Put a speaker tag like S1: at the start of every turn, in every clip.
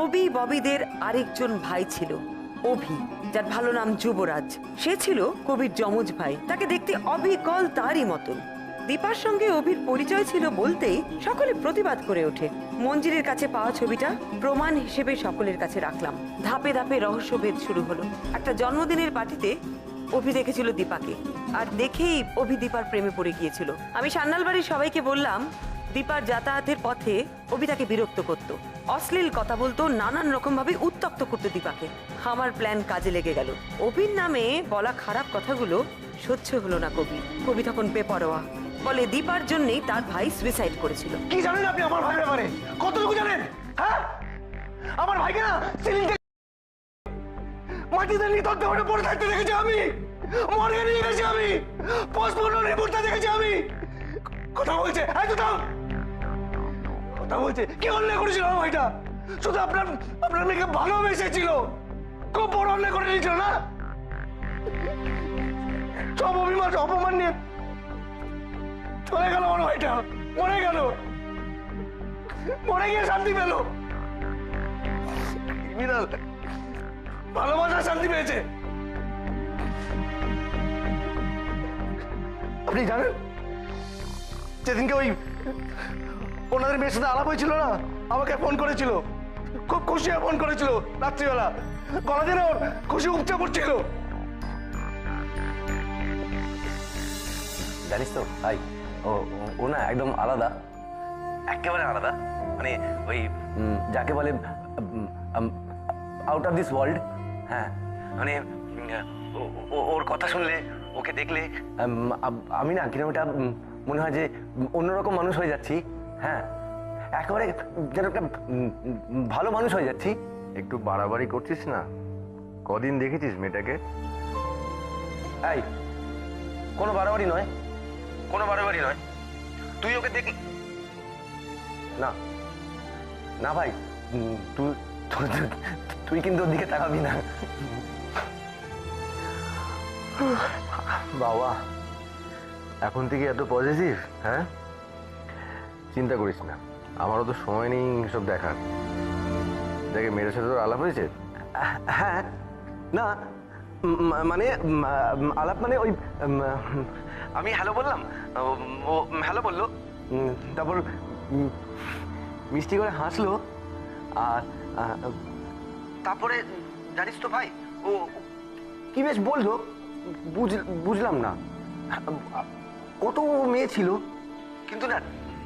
S1: কবি ববিদের আরেকজন ভাই ছিল অভি, যার ভালো নাম যুবরাজ। সে ছিল কবির যমজ ভাই। তাকে দেখতে অবিকল তারই মতন। দীপার সঙ্গে অভির পরিচয় ছিল বলতেই সকলে প্রতিবাদ করে ওঠে। মঞ্জিরের কাছে পাওয়া ছবিটা প্রমাণ হিসেবে সকলের কাছে রাখলাম। ধাপে ধাপে রহস্যভেদ শুরু হলো। একটা জন্মদিনের পার্টিতে অভি দেখেছিল দীপাকে, আর দেখেই অভি দীপার প্রেমে পড়ে গিয়েছিল। আমি সান্নাল বাড়ির সবাইকে বললাম দীপার যাতায়াতের পথে অভি তাকে বিরক্ত করত, অশ্লীল কথা বলতো, নানান রকম ভাবে উত্তক্ত করতো দীপাকে। আমার প্ল্যান কাজে লেগে গেল। অভির নামে বলা খারাপ কথাগুলো সহ্য হলো না কবি। কবি তখন বেপরোয়া বলে দীপার জন্যই তার ভাই সুইসাইড করেছিল।
S2: কি জানেন আপনি আমার ভাইয়ের ব্যাপারে? কতটুকু জানেন? হ্যাঁ, আমার ভাইকে না সিলিং থেকে মাটিতে নিতর দেওয়াটা পড়ে থাকতে দেখেছি আমি, মর্গে নিয়ে গেছি আমি, পোস্টমর্টম রিপোর্টটা দেখেছি আমি। কথা বলছে, এই তো কথা বলছে। কি অন্যায় করেছিল আমার ভাইটা? শুধু আপনার মেয়েকে ভালোবেসেছিল, খুব বড় অন্যায় করে নিয়েছিল না? সব অভিমান অপমান নিয়ে চলে গেল আমার ভাইটা, মরে গেল, মরে গিয়ে শান্তি পেল। ভালোবাসা শান্তি পেয়েছে। আপনি জানেন যেদিনকে ওই ওনাদের মেয়ের সাথে আলাপ হয়েছিল না, আমাকে ফোন করেছিল, খুব খুশি হয়ে ফোন করেছিল রাত্রিবেলা, গলা দিনে ওর খুশি উপচে পড়ছিল।
S3: জানিস তো ভাই, ও না একদম আলাদা, একেবারে আলাদা। মানে ওই যাকে বলে আউট অফ দিস ওয়ার্ল্ড। হ্যাঁ, মানে ওর কথা শুনলে, ওকে দেখলে আমি না কিরকম একটা মনে হয় যে অন্যরকম মানুষ হয়ে যাচ্ছি। হ্যাঁ, একেবারে যেন একটা ভালো মানুষ হয়ে যাচ্ছি।
S4: একটু বাড়াবাড়ি করছিস না? কদিন দেখেছিস মেয়েটাকে?
S3: এই, কোনো বাড়াবাড়ি নয়, কোনো বাড়াবাড়ি নয়। তুই ওকে দেখ না, না ভাই, তুই কিন্তু ওর দিকে তাকাবি না।
S4: বাবা, এখন থেকে এত পজিটিভ? হ্যাঁ, চিন্তা করিস না, আমারও তো সময় নেই সব দেখার। দেখে মেয়ের সাথে তোর আলাপ হয়েছে?
S3: হ্যাঁ, না মানে আলাপ মানে ওই আমি হ্যালো বললাম, ও হ্যালো বললো, তারপর মিষ্টি করে হাসলো, আর তারপরে জানিস তো ভাই, ও কি বেশ বললো, বুঝলাম না। কত মেয়ে ছিল, কিন্তু না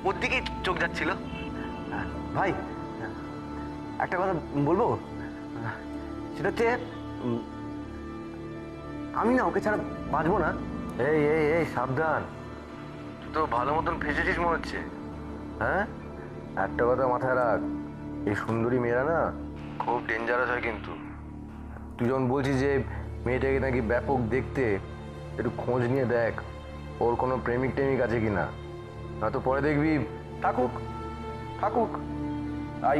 S3: ওর দিকেই চোখ যাচ্ছিল। ভাই, একটা কথা বলবো, সেটা হচ্ছে আমি না ওকে ছাড়া বাঁচবো না।
S4: এই এই এই সাবধান, তুই তো ভালো মতন ফেসেছিস মনে হচ্ছে। হ্যাঁ, একটা কথা মাথায় রাখ, এই সুন্দরী মেয়েরা না খুব ডেঞ্জারাস হয় কিন্তু। তুই যখন বলছিস যে মেয়েটাকে নাকি ব্যাপক দেখতে, একটু খোঁজ নিয়ে দেখ ওর কোনো প্রেমিক টেমিক আছে কিনা, নয়তো পরে দেখবি।
S3: থাকুক থাকুক, I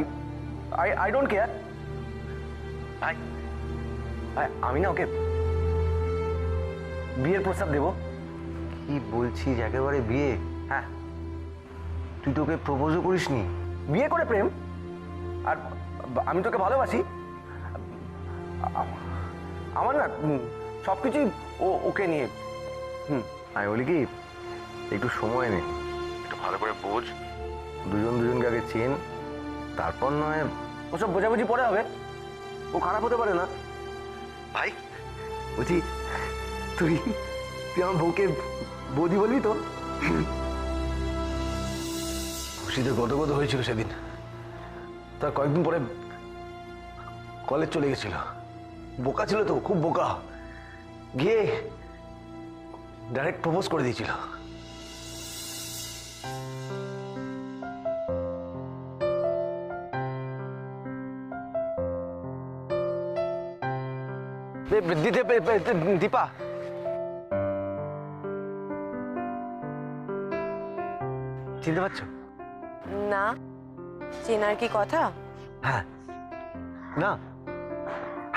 S3: I I don't care. ভাই, আমি না ওকে বিয়ের প্রস্তাব দেবো।
S4: কি বলছিস, একেবারে বিয়ে?
S3: হ্যাঁ,
S4: তুই তোকে প্রপোজও করিসনি?
S3: বিয়ে করে প্রেম, আর আমি তোকে ভালোবাসি। আমার না সবকিছুই ওকে নিয়ে।
S4: আমি বলি কি, একটু সময় নে, একটু ভালো করে বোঝ, দুজন দুজনকে আগে চেন, তারপর নয়।
S3: ওসব বোঝাবুঝি পরে হবে, ও খারাপ হতে পারে না। ভাই বলছি, তুই আমার বউকে বৌদি বলবি তো?
S2: খুশিতে গদগদ হয়েছিল সেদিন। তার কয়েকদিন পরে কলেজ চলে গেছিল। বোকা ছিল তো, খুব বোকা, গিয়ে ডাইরেক্ট প্রপোজ করে দিয়েছিল।
S3: দীপা, চিনতে পারছো?
S5: না, চেনার কি কথা?
S3: হ্যাঁ, না,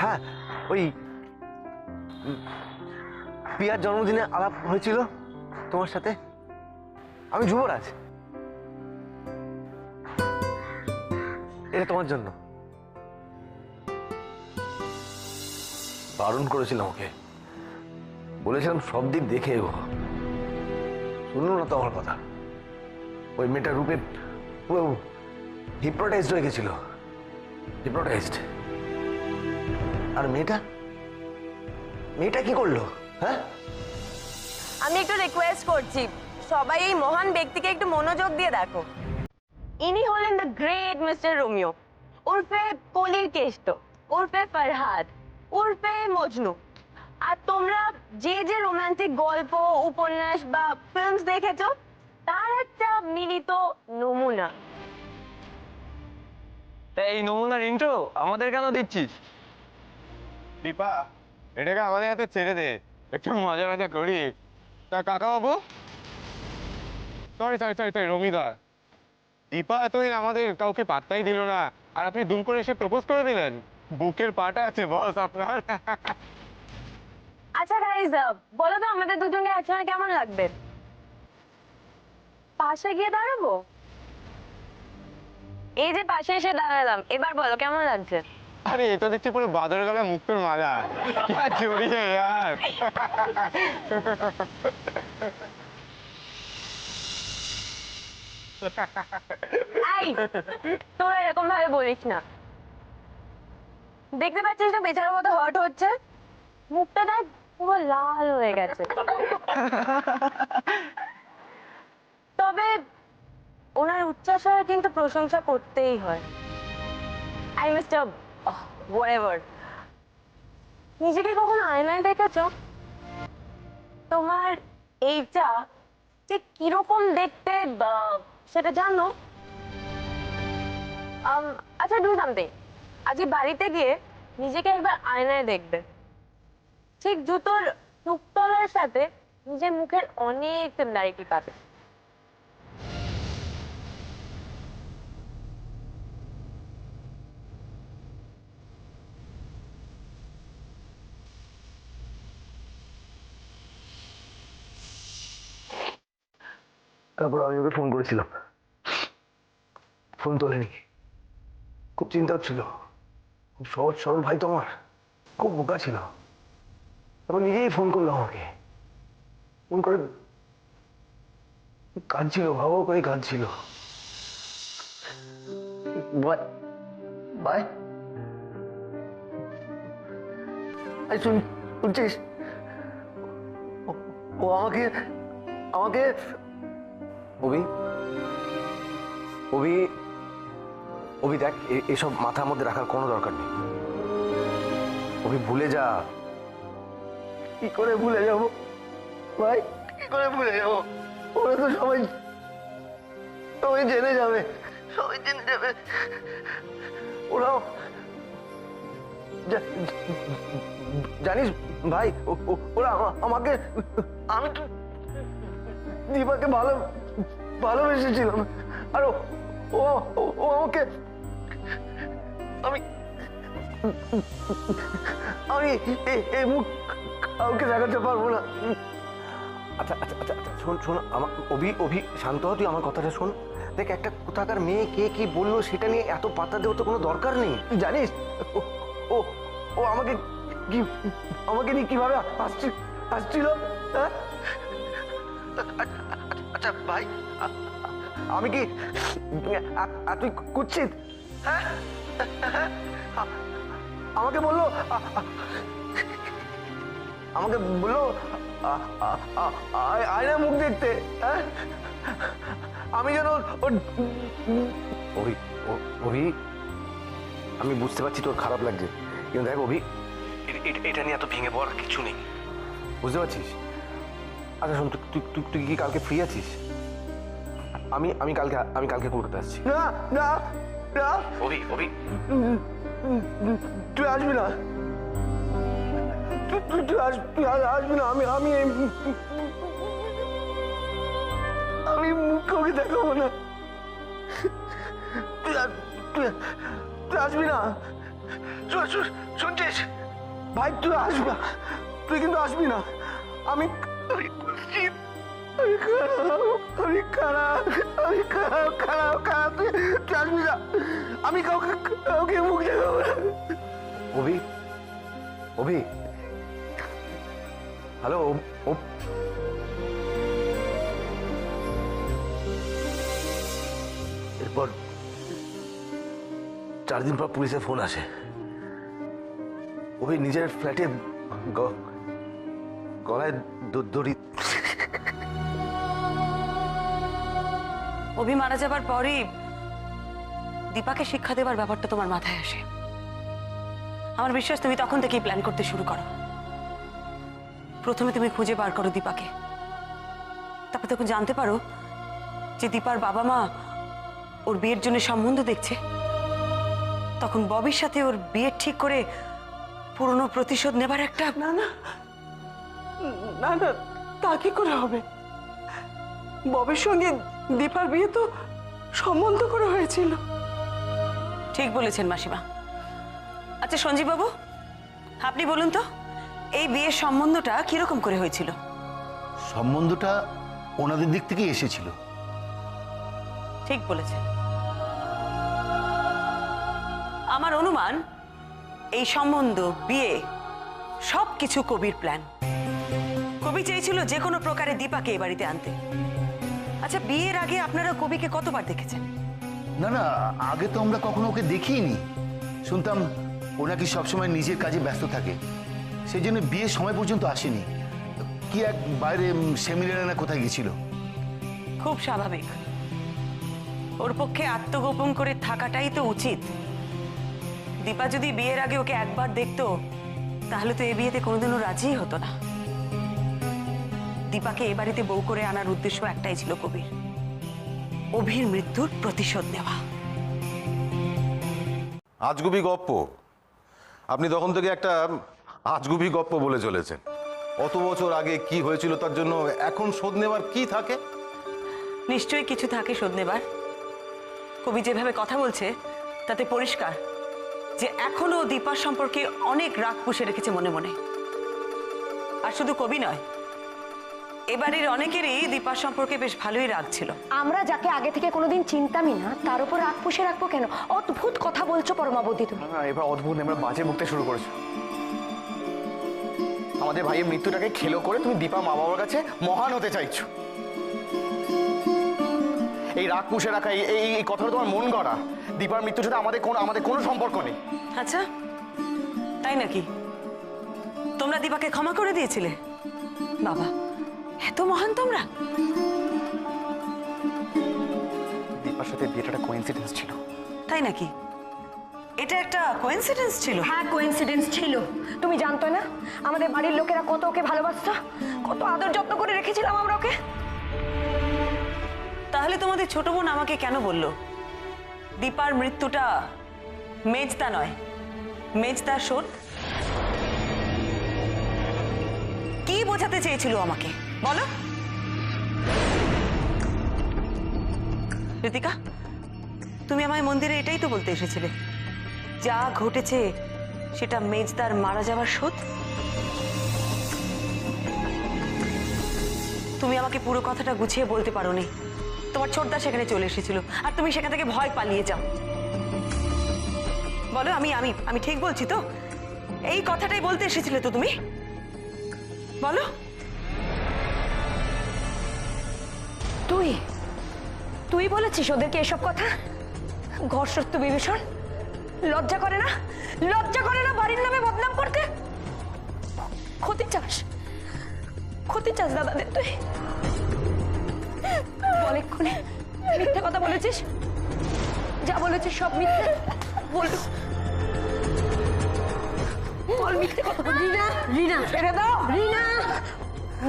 S3: হ্যাঁ, ওই পিয়ার জন্মদিনে আলাপ হয়েছিল তোমার সাথে। আমি যুবরাজ, এটা তোমার জন্য।
S4: বারণ করেছিলাম ওকে, বলেছিলাম সব দিক দেখে এগো, শুনলো না তো আমার কথা। ওই মেয়েটা রূপে পুরো হিপনোটাইজড হয়ে গেছিল, হিপনোটাইজড। আর মেয়েটা মেয়েটা কি করলো? হ্যাঁ,
S5: আমি একটু রিকোয়েস্ট করছি, সবাই এই মহান ব্যক্তিকে একটু মনোযোগ দিয়ে দেখো। ইনি হলেন দ্য গ্রেট মিস্টার রোমিও, উর্ফে কলির কেষ্ট, উর্ফে ফরহাদ, উর্ফে মজনু। আর তোমরা যে যে রোমান্টিক গল্প, উপন্যাস বা ফিল্মস দেখেছো, তার একটা মিলিত নমুনা।
S2: তাই এই নমুনার ইন্ট্রো আমাদের কেন দিচ্ছিস? দীপা, এটাকে আমাদের হাতে ছেড়ে দে, একটু মজা মজা করি। তা কাকা বাবু, সরি সরি সরি সরি রমিদা, দীপা এতদিন আমাদের কাউকে পাত্তাই দিল না, আর আপনি দুম করে এসে প্রপোজ করে দিলেন। বুকের পাটা আছে বস আপনার।
S5: আচ্ছা গাইজ, বলো তো আমাদের দুজনকে একসঙ্গে কেমন লাগবে? পাশে গিয়ে দাঁড়াবো? এই যে পাশে এসে দাঁড়ালাম, এবার বলো কেমন লাগছে?
S2: আরে এটা দেখছি পুরো বাদর গলা মুক্তর মালা, क्या चोरी है यार।
S5: এই, তোরা এরকম ভাবে বলিস না। দেখতে পাচ্ছিস না বেচারার মতো হট হচ্ছে, মুখটা না পুরো লাল হয়ে গেছে। তবে ওনার উচ্চাসের কিন্তু প্রশংসা করতেই হয়। আই মিস্টার হোয়াটএভার, নিজেকে কখনো আয়নায় দেখেছো? তোমার এইটা যে কিরকম দেখতে সেটা জানো? আচ্ছা, ডু সামথিং, আজকে বাড়িতে গিয়ে নিজেকে একবার আয়নায় দেখবে। ঠিক জুতোর হুকতলার সাথে নিজের মুখের অনেক সিমিলারিটি পাবে।
S4: তারপর আমি ওকে ফোন করেছিলাম, ফোন তোলেনি। খুব চিন্তা হচ্ছিল, খুব সহজ সরল ভাই তো আমার, খুব বোকা ছিল। তারপর নিজেই ফোন করলো আমাকে, ফোন করে কাঁদছিল, ভাবো করে কাঁদছিল। বাই বাই, শুনছিস? ও আমাকে আমাকে অভি অভি অভি দেখ, এসব মাথার মধ্যে রাখার কোনো দরকার নেই। অভি ভুলে যা। কি করে ভুলে যাব ভাই, কি করে ভুলে যাব? ওরা তো সবাই সবাই জেনে যাবে, সবাই জেনে যাবে। ওরা জানিস ভাই, ওরা আমাকে, আমি তো দীপাকে ভালোবেসেছিলাম, আর ও আমাকে, আমি আমি এই মুখ কাউকে দেখাতে পারবো না। আচ্ছা আচ্ছা আচ্ছা আচ্ছা, শোন শোন, আমার অভি শান্ত হ, তুই আমার কথাটা শোন। দেখ, একটা কোথাকার মেয়ে কে কি বললো সেটা নিয়ে এত পাত্তা দেওয়ার তো কোনো দরকার নেই। তুই জানিস ও ও আমাকে কি, আমাকে নিয়ে কিভাবে হাসছিল, হ্যাঁ? আচ্ছা ভাই, আমি কি তুই কুচ্ছিত? হ্যাঁ, আমাকে বললো আয়না মুখ দেখতে, হ্যাঁ? আমি যেন অভি, আমি বুঝতে পারছি তোর খারাপ লাগছে, কিন্তু দেখ অভি, এটা নিয়ে এত ভেঙে পড়ার কিছু নেই, বুঝতে পারছিস? আচ্ছা শোন, তুই কি কালকে ফ্রি আছিস? আমি কালকে কলকাতা আসছি। না না না অভি, তুই আসবি না, তুই আসবি না। আমি মুখ কাউকে দেখাবো না। তুই আসবি না, শুনছিস ভাই? তুই আসবি না, তুই কিন্তু আসবি না। আমি খারাপ, তুই আসবি না। আমি কাউকে মুখ দেখাবো না। অভি
S3: হ্যালো ও
S2: এরপর 4 দিন পর পুলিশের ফোন আসে। ওই নিজের ফ্ল্যাটে গলায় দড়ি।
S1: অভি মারা যাবার পরই দীপাকে শিক্ষা দেবার ব্যাপারটা তোমার মাথায় আসে। আমার বিশ্বাস তুমি তখন থেকেই প্ল্যান করতে শুরু করো। প্রথমে তুমি খুঁজে বার করো দীপাকে, তারপর তখন জানতে পারো যে দীপার বাবা মা ওর বিয়ের জন্য সম্বন্ধ দেখছে। তখন ববির সাথে ওর বিয়ে ঠিক করে পুরনো প্রতিশোধ নেবার একটা
S6: না না না না, তা কি করে হবে? ববের সঙ্গে দীপার বিয়ে তো সম্বন্ধ করে হয়েছিল।
S1: ঠিক বলেছেন মাসিমা। আচ্ছা সঞ্জীব বাবু, আপনি বলুন তো এই বিয়ের সম্বন্ধটা কিরকম করে হয়েছিল?
S2: সম্বন্ধটা ওনাদের দিক থেকে এসেছিল।
S1: ঠিক বলেছেন। আমার অনুমান এই সম্বন্ধ, বিয়ে সবকিছু কবির প্ল্যান। কবি চেয়েছিল যে কোনো প্রকারে দীপাকে এ বাড়িতে আনতে। আচ্ছা, বিয়ের আগে আপনারা কবিকে কতবার দেখেছেন?
S7: না না, আগে তো আমরা কখনো ওকে দেখিনি। শুনতাম ও নাকি সবসময় নিজের কাজে ব্যস্ত থাকে, সেই জন্য বিয়ের সময় পর্যন্ত আসেনি। কি এক বাইরে সেমিনারে না কোথায় গেছিল।
S1: খুব স্বাভাবিক। ওর পক্ষে আত্মগোপন করে থাকাটাই তো উচিত। দীপা যদি বিয়ের আগে ওকে একবার দেখতো তাহলে তো এ বিয়েতে কোনোদিনও রাজিই হতো না। দীপাকে এ বাড়িতে বউ করে আনার উদ্দেশ্য একটাই ছিল কবির, অভির মৃত্যুর প্রতিশোধ নেওয়া।
S8: আজগুবি গপ্প। আপনি তখন থেকে একটা আজগুবি গপ্প বলে চলেছেন। অত বছর আগে কি হয়েছিল তার জন্য এখন শোধ নেবার কি থাকে?
S1: নিশ্চয়ই কিছু থাকে শোধ নেবার। কবি যেভাবে কথা বলছে তাতে পরিষ্কার যে এখনো দীপার সম্পর্কে অনেক রাগ পুষে রেখেছে মনে মনে। আর শুধু কবি নয়, এবারের অনেকেরই দীপার সম্পর্কে বেশ ভালোই রাগ ছিল।
S9: আমরা যাকে আগে থেকে কোনোদিন চিনতামই না তার উপর রাগ পুষে রাখবো কেন? অদ্ভুত কথা বলছো পরমাবতী তুমি।
S10: এবার অদ্ভুত আমরা বাজে মুখতে শুরু করেছো। আমাদের ভাইয়ের মৃত্যুটাকে খেলো করে তুমি দীপা মা বাবার কাছে মহান হতে চাইছো। এই রাগ পুষে রাখা, এই কথাটা তোমার মন গড়া। দীপার মৃত্যুর সাথে আমাদের কোনো সম্পর্ক নেই।
S1: আচ্ছা, তাই নাকি? তোমরা দীপাকে ক্ষমা করে দিয়েছিলে? বাবা, এত মহান তোমরা!
S10: দীপার সাথে বিয়েটা কোইন্সিডেন্স ছিল।
S1: তাই নাকি? এটা একটা কোইন্সিডেন্স ছিল?
S9: হ্যাঁ, কোইন্সিডেন্স ছিল। তুমি জানতো না আমাদের বাড়ির লোকেরা কত ওকে ভালোবাসতো, কত আদর যত্ন করে রেখেছিলাম আমরা ওকে।
S1: তাহলে তোমাদের ছোট বোন আমাকে কেন বললো দীপার মৃত্যুটা মেজদা নয়, মেজদার শোধ? কি বোঝাতে চেয়েছিল আমাকে বলো ঋতিকা? তুমি আমায় মন্দিরে এটাই তো বলতে এসেছিলে, যা ঘটেছে সেটা মেজদার মারা যাওয়ার শোধ? তুমি আমাকে পুরো কথাটা গুছিয়ে বলতে পারোনি। তোমার ছোটদা সেখানে চলে এসেছিল আর তুমি সেখান থেকে ভয় পালিয়ে যাও। বলো, আমি আমি আমি ঠিক বলছি তো? এই কথাটাই বলতে এসেছিলে তো তুমি? বলো।
S9: তুই তুই বলেছিস ওদেরকে এসব কথা? ঘর্ষত্ব বিভীষণ, লজ্জা করে না? লজ্জা করে না বাড়ির নামে বদনাম করতে? ক্ষতি চাস দাদাদের তুই? বল এক্ষুনি মিথ্যা কথা বলেছিস? যা বলেছিস সব মিথ্যা বল। বল মিথ্যে কথা। রিনা ছেড়ে দাও। রিনা,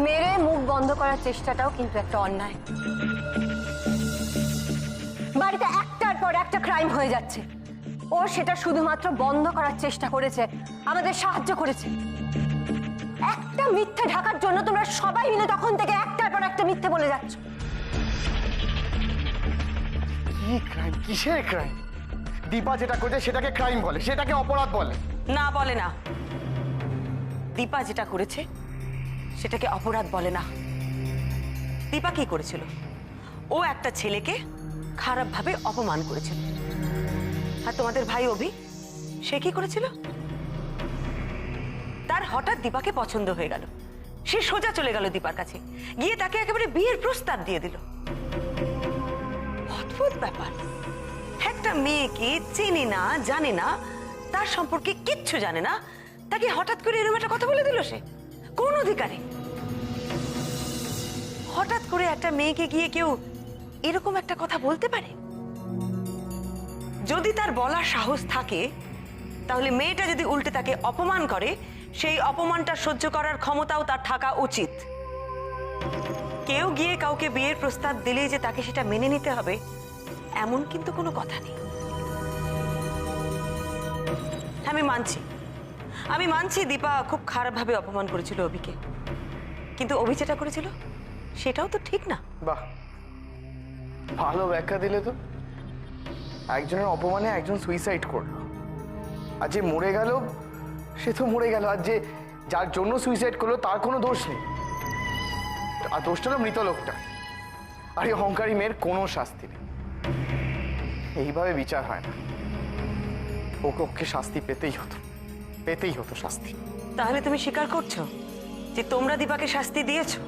S9: মেরে মুখ বন্ধ করার চেষ্টাটাও কিন্তু একটা অন্যায়। বাড়িতে একটার পর একটা ক্রাইম হয়ে যাচ্ছে, ও সেটা শুধুমাত্র বন্ধ করার চেষ্টা করেছে, আমাদের সাহায্য করেছে। একটা মিথ্যে ঢাকার জন্য তোমরা সবাই মিলে তখন থেকে একটার পর একটা মিথ্যে বলে যাচ্ছ।
S10: কি ক্রাইম? কিসের ক্রাইম? দীপা যেটা করেছে সেটাকে ক্রাইম বলে, সেটাকে অপরাধ বলে।
S1: না, বলে না। দীপা যেটা করেছে সেটাকে অপরাধ বলে না। দীপা কি করেছিল? ও একটা ছেলেকে খারাপভাবে অপমান করেছিল। আর তোমাদের ভাই অভি, সে কি করেছিল? তার হঠাৎ দীপাকে পছন্দ হয়ে গেল, সে সোজা চলে গেল দীপার কাছে, গিয়ে তাকে একেবারে বিয়ের প্রস্তাব দিয়ে দিল। অদ্ভুত ব্যাপার, একটা মেয়েকে চেনে না, জানে না, তার সম্পর্কে কিচ্ছু জানে না, তাকে হঠাৎ করে এরকম একটা কথা বলে দিল। সে কোন অধিকারে? হঠাৎ করে একটা মেয়েকে গিয়ে কেউ এরকম একটা কথা বলতে পারে? যদি তার বলার সাহস থাকে, তাহলে মেয়েটা যদি উল্টে তাকে অপমান করে, সেই অপমানটা সহ্য করার ক্ষমতাও তার থাকা উচিত। কেউ গিয়ে কাউকে বিয়ের প্রস্তাব দিলেই যে তাকে সেটা মেনে নিতে হবে এমন কিন্তু কোনো কথা নেই। আমি মানছি দীপা খুব খারাপভাবে অপমান করেছিল অভিকে, কিন্তু অভি যেটা করেছিল সেটাও তো ঠিক না।
S10: বাহ, ভালো ব্যাখ্যা দিলে তো। একজনের অপমানে একজন সুইসাইড করলো, আর যে মরে গেল সে তো মরে গেল, আর যে যার জন্য সুইসাইড করলো তার কোনো দোষ নেই, আর দোষটা হলো মৃত লোকটা। আর এই অহংকারী মেয়ের কোনো শাস্তি নেই, এইভাবে বিচার হয় না। ওকে শাস্তি পেতেই হতো শাস্তি।
S1: তাহলে তুমি স্বীকার করছো যে তোমরা দীপাকে শাস্তি দিয়েছো?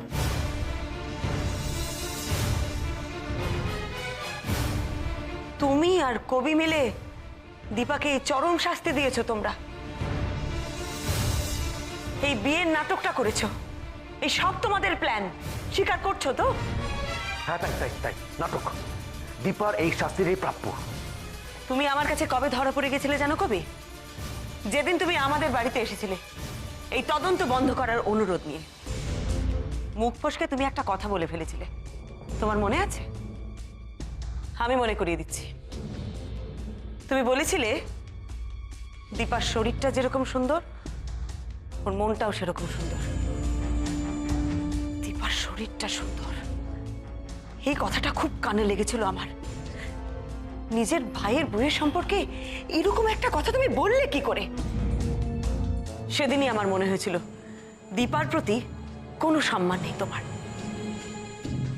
S1: তুমি আর কবি মিলে দীপাকে এই চরম শাস্তি দিয়েছো তোমরা। এই বিয়ের নাটকটা করেছো, এই সব তোমাদের প্ল্যান। স্বীকার করছো তো?
S3: হ্যাঁ, তাই তাই তাই, নাটক। দীপার এই শাস্তিরই প্রাপ্য।
S1: তুমি আমার কাছে কবে ধরা পড়ে গেছিলে জানো কবি? যেদিন তুমি আমাদের বাড়িতে এসেছিলে এই তদন্ত বন্ধ করার অনুরোধ নিয়ে। মুখ ফসকে তুমি একটা কথা বলে ফেলেছিলে, তোমার মনে আছে? আমি মনে করিয়ে দিচ্ছি। তুমি বলেছিলে দীপার শরীরটা যেরকম সুন্দর, ওর মনটাও সেরকম সুন্দর। দীপার শরীরটা সুন্দর, এই কথাটা খুব কানে লেগেছিল আমার। নিজের ভাইয়ের বউয়ের সম্পর্কে এরকম একটা কথা তুমি বললে কি করে? সেদিনই আমার মনে হয়েছিল দীপার প্রতি কোনো সম্মান নেই তোমার।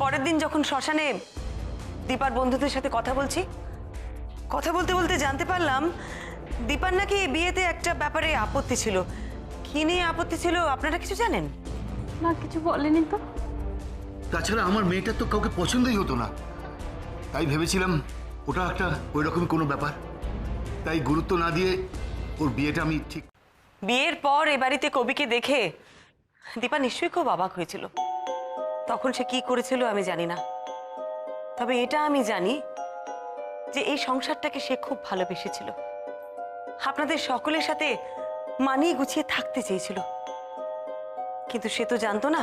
S1: পরের দিন যখন শ্মশানে দীপার বন্ধুদের সাথে কথা বলতে বলতে জানতে পারলাম দীপার নাকি বিয়েতে একটা ব্যাপারে আপত্তি ছিল। কি নিয়ে আপত্তি ছিল আপনারা কিছু জানেন?
S6: না, কিছু বলেনি তো।
S7: তাছাড়া আমার মেয়েটার তো কাউকে পছন্দই হতো না, তাই ভেবেছিলাম ওটা একটা ওই রকমই কোনো ব্যাপার, তাই গুরুত্ব না দিয়ে ওর বিয়েটা আমি ঠিক।
S1: বিয়ের পর এ বাড়িতে কবিকে দেখে দীপা নিশ্চয়ই খুব অবাক হয়েছিল। তখন সে কি করেছিল আমি জানি না, তবে এটা আমি জানি যে এই সংসারটাকে সে খুব ভালোবেসেছিল, আপনাদের সকলের সাথে মানিয়ে গুছিয়ে থাকতে চেয়েছিল। কিন্তু সে তো জানতো না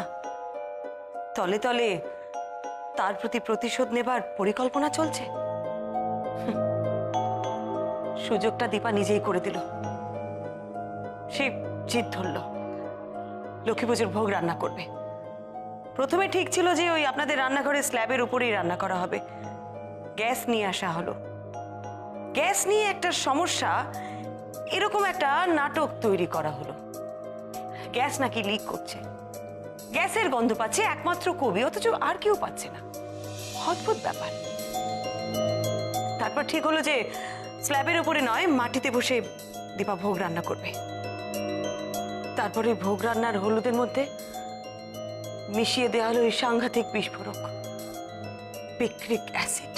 S1: তলে তলে তার প্রতি প্রতিশোধ নেবার পরিকল্পনা চলছে। সুযোগটা দীপা নিজেই করে দিল। সে জিদ ধরল লক্ষ্মী পুজোর ভোগ রান্না করবে। প্রথমে ঠিক ছিল যে ওই আপনাদের রান্নাঘরে স্ল্যাবের উপরেই রান্না করা হবে। গ্যাস নিয়ে আসা হলো, গ্যাস নিয়ে একটা সমস্যা, এরকম একটা নাটক তৈরি করা হলো। গ্যাস নাকি লিক করছে, গ্যাসের গন্ধ পাচ্ছে একমাত্র কবি, অথচ আর কেউ পাচ্ছে না। অদ্ভুত ব্যাপার। তারপর ঠিক হলো যে স্ল্যাবের উপরে নয়, মাটিতে বসে দীপা ভোগ রান্না করবে। তারপরে ভোগ রান্নার হলুদের মধ্যে মিশিয়ে দেওয়া হলো এই সাংঘাতিক বিস্ফোরক, পিক্রিক অ্যাসিড।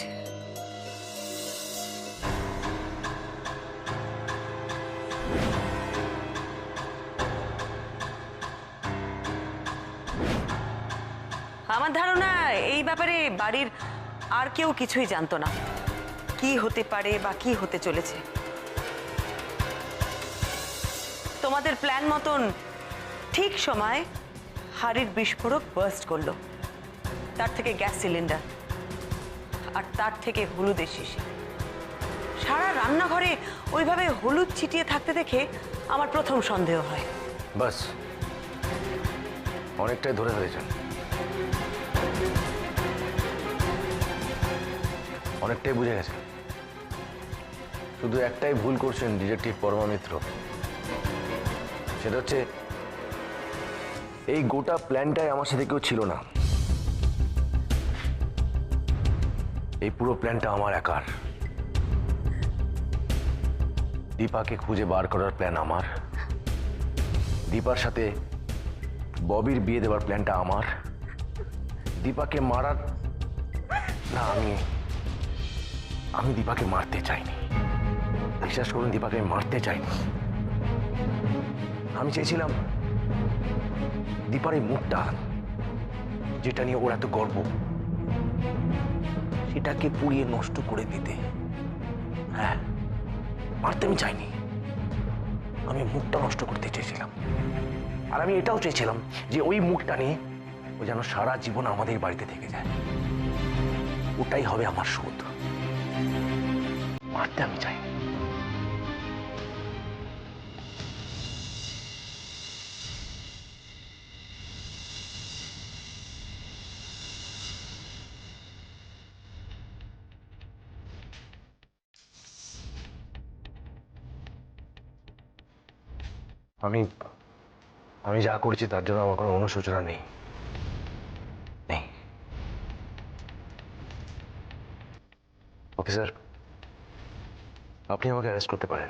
S1: আমার ধারণা এই ব্যাপারে বাড়ির আর কেউ কিছুই জানতো না, কি হতে পারে বা কি হতে চলেছে। তোমাদের প্ল্যান মতন ঠিক সময় হাড়ির বিস্ফোরক বার্স্ট করলো, তার থেকে গ্যাস সিলিন্ডার, আর তার থেকে হলুদের শিশি। সারা রান্নাঘরে ওইভাবে হলুদ ছিটিয়ে থাকতে দেখে আমার প্রথম সন্দেহ হয়।
S4: বাস, অনেকটাই ধরে ফেলেছেন, অনেকটাই বুঝে গেছে। শুধু একটাই ভুল করছেন ডিটেকটিভ পরমা মিত্র, সেটা হচ্ছে এই গোটা প্ল্যানটাই আমার সাথে কেউ ছিল না। এই পুরো প্ল্যানটা আমার একার। দীপাকে খুঁজে বার করার প্ল্যান আমার, দীপার সাথে ববির বিয়ে দেওয়ার প্ল্যানটা আমার। দীপাকে মারার না, আমি দীপাকে মারতে চাইনি। বিশ্বাস করুন, দীপাকে আমি মারতে চাইনি। আমি চেয়েছিলাম দীপার এই মুখটা, যেটা নিয়ে ওর এত গর্ব, সেটাকে পুড়িয়ে নষ্ট করে দিতে। হ্যাঁ, মারতে আমি চাইনি, আমি মুখটা নষ্ট করতে চেয়েছিলাম। আর আমি এটাও চেয়েছিলাম যে ওই মুখটা নিয়ে ও যেন সারা জীবন আমাদের বাড়িতে থেকে যায়। ওটাই হবে আমার শোধ। মারতে আমি চাই। আমি যা করেছি তার জন্য আমার কোনো অনুশোচনা নেই। অফিসার, আপনি আমাকে অ্যারেস্ট করতে পারেন।